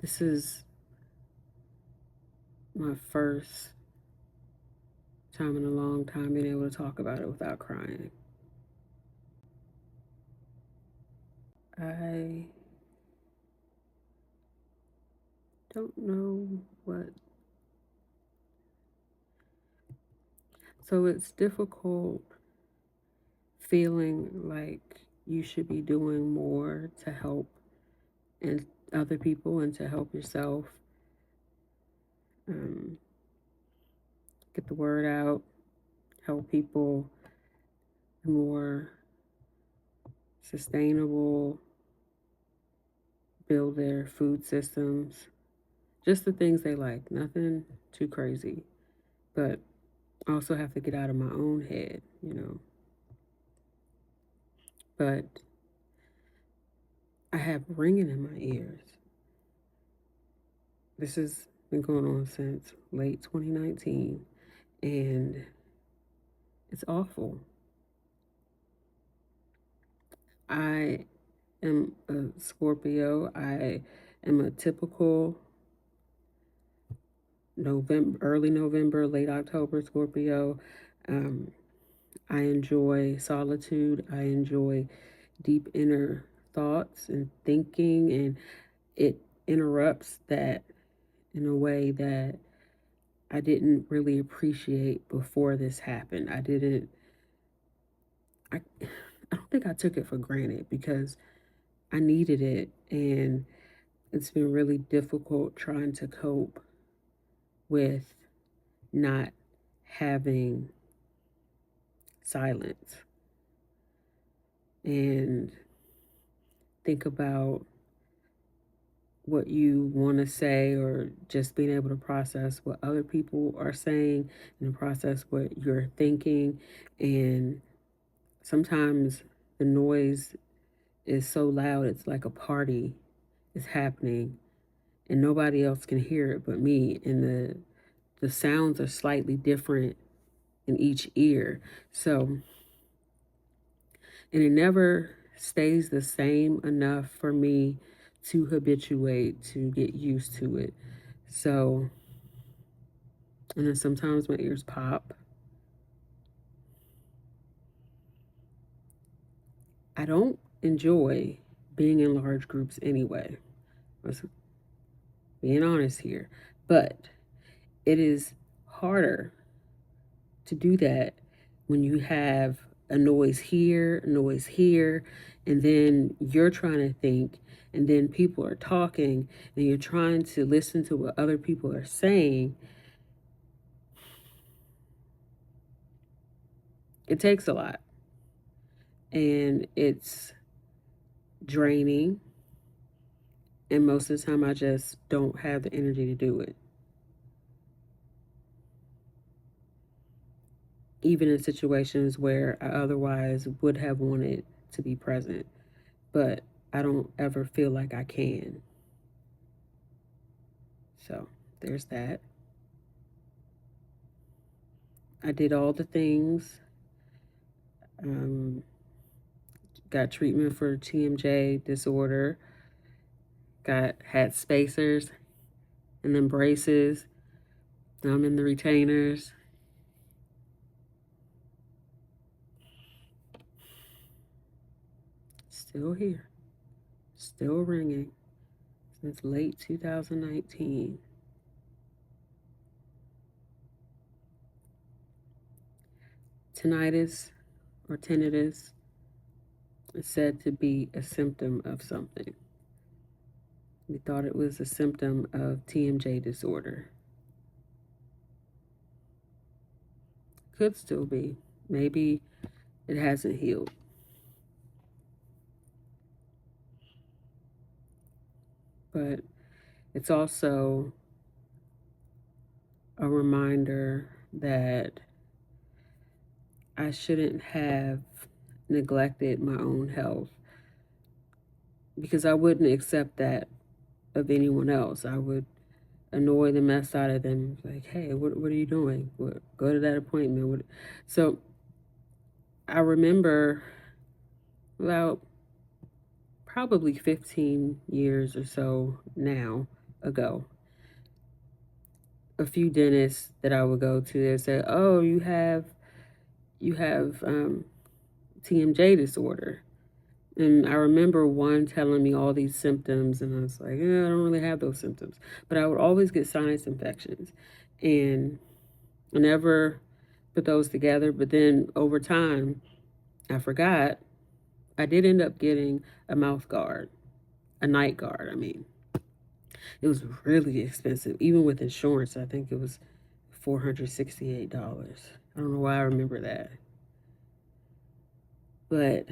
This is my first time in a long time being able to talk about it without crying. I don't know what. So it's difficult feeling like you should be doing more to help and other people and to help yourself, um, get the word out, help people more sustainable, build their food systems, just the things they like, nothing too crazy. But I also have to get out of my own head. But I have ringing in my ears. This has been going on since late 2019, and it's awful. I am a Scorpio. I am a typical early November, late October Scorpio. Um, I enjoy solitude. I enjoy deep inner thoughts and thinking, and it interrupts that in a way that I didn't really appreciate before this happened. I, I don't think I took it for granted because I needed it, and it's been really difficult trying to cope with not having silence and think about what you want to say, or just being able to process what other people are saying and process what you're thinking. And sometimes the noise is so loud, it's like a party is happening and nobody else can hear it but me. And the sounds are slightly different in each ear. So, and it never stays the same enough for me to habituate, to get used to it. So, and then sometimes my ears pop. I don't enjoy being in large groups anyway. Let's being honest here. But it is harder to do that when you have a noise here, and then you're trying to think, and then people are talking, and you're trying to listen to what other people are saying. It takes a lot, and it's draining. And most of the time, I just don't have the energy to do it. Even in situations where I otherwise would have wanted to be present, but I don't ever feel like I can. So there's that. I did all the things. Um, got treatment for TMJ disorder. Had spacers and then braces. Now I'm in the retainers. Still here. Still ringing since late 2019. Tinnitus or tinnitus is said to be a symptom of something. We thought it was a symptom of TMJ disorder. Could still be. Maybe it hasn't healed. But it's also a reminder that I shouldn't have neglected my own health, because I wouldn't accept that of anyone else. I would annoy the mess out of them. Like, hey, what are you doing? Go to that appointment. So I remember about probably 15 years or so now, ago. A few dentists that I would go to, they say, "Oh, you have TMJ disorder." And I remember one telling me all these symptoms, and I was like, I don't really have those symptoms. But I would always get sinus infections, and I never put those together. But then over time, I forgot. I did end up getting a mouth guard, a night guard. I mean, it was really expensive, even with insurance. I think it was $468. I don't know why I remember that, but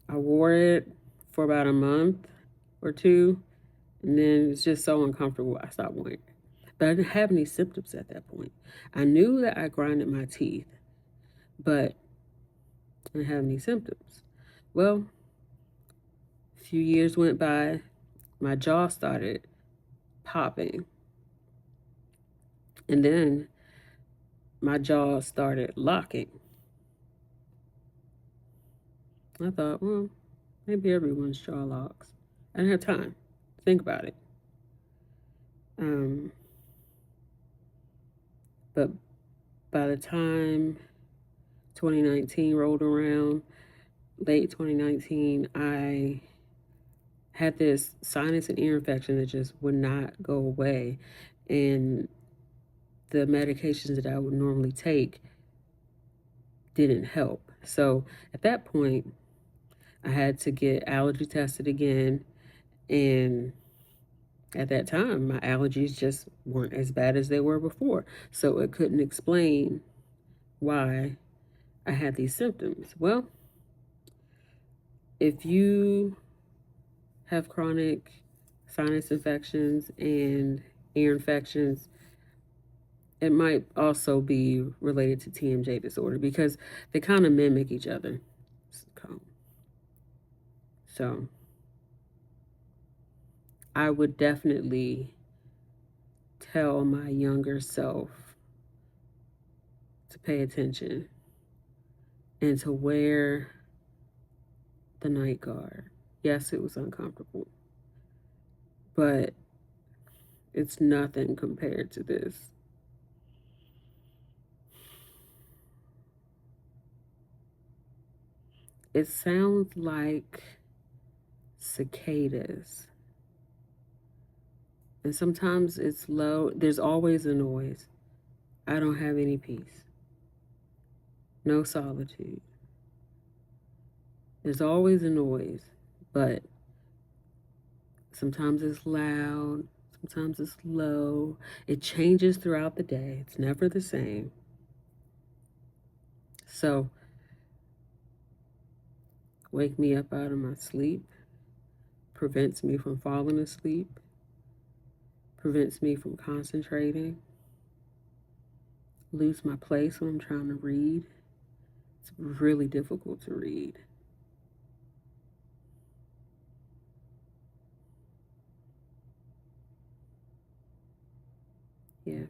I wore it for about a month or two, and then it's just so uncomfortable, I stopped wearing it. But I didn't have any symptoms at that point. I knew that I grinded my teeth, but I didn't have any symptoms. Well, a few years went by, my jaw started popping, and then my jaw started locking. I thought, well, maybe everyone's jaw locks. I didn't have time to think about it. Um, but by the time 2019 rolled around, late 2019, I had this sinus and ear infection that just would not go away. And the medications that I would normally take didn't help. So at that point, I had to get allergy tested again. And at that time, my allergies just weren't as bad as they were before. So it couldn't explain why I had these symptoms. Well, if you have chronic sinus infections and ear infections, it might also be related to TMJ disorder because they kind of mimic each other. So I would definitely tell my younger self to pay attention and to wear the night guard. Yes, it was uncomfortable, but it's nothing compared to this. It sounds like cicadas. And sometimes it's low. There's always a noise. I don't have any peace. No solitude. There's always a noise, but sometimes it's loud, sometimes it's low. It changes throughout the day. It's never the same. So, wake me up out of my sleep, prevents me from falling asleep, prevents me from concentrating, lose my place when I'm trying to read. It's really difficult to read. Yeah.